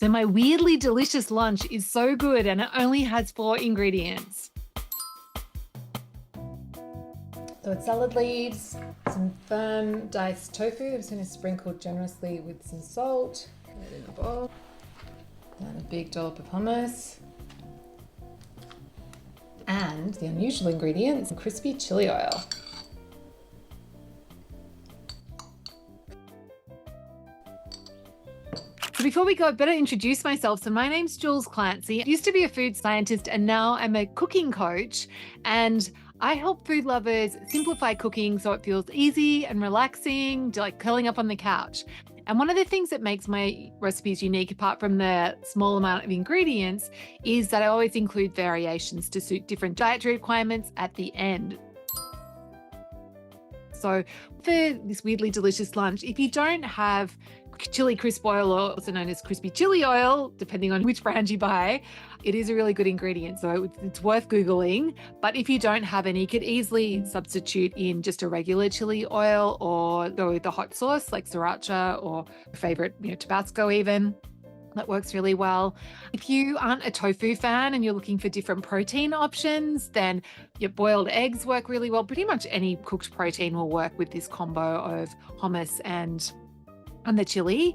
So my weirdly delicious lunch is so good and it only has 4 ingredients. So it's salad leaves, some firm diced tofu. I'm just going to sprinkle generously with some salt. Put it in a bowl. Then a big dollop of hummus. And the unusual ingredients, crispy chili oil. So before we go, I better introduce myself. So my name's Jules Clancy. I used to be a food scientist and now I'm a cooking coach, and I help food lovers simplify cooking so it feels easy and relaxing, like curling up on the couch. And one of the things that makes my recipes unique, apart from the small amount of ingredients, is that I always include variations to suit different dietary requirements at the end. So for this weirdly delicious lunch, if you don't have chili crisp oil, or also known as crispy chili oil, depending on which brand you buy, it is a really good ingredient. So it's worth Googling. But if you don't have any, you could easily substitute in just a regular chili oil or go with the hot sauce like sriracha or your favorite, Tabasco even. That works really well. If you aren't a tofu fan and you're looking for different protein options, then your boiled eggs work really well. Pretty much any cooked protein will work with this combo of hummus and the chili.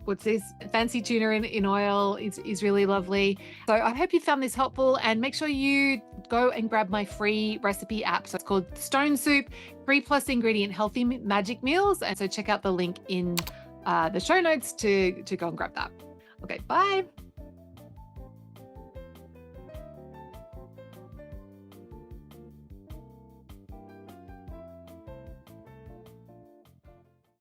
What's this? Fancy tuna in oil is really lovely. So I hope you found this helpful, and make sure you go and grab my free recipe app. So it's called Stone Soup, 3+ ingredient healthy magic meals. And so check out the link in the show notes to go and grab that. Okay, bye.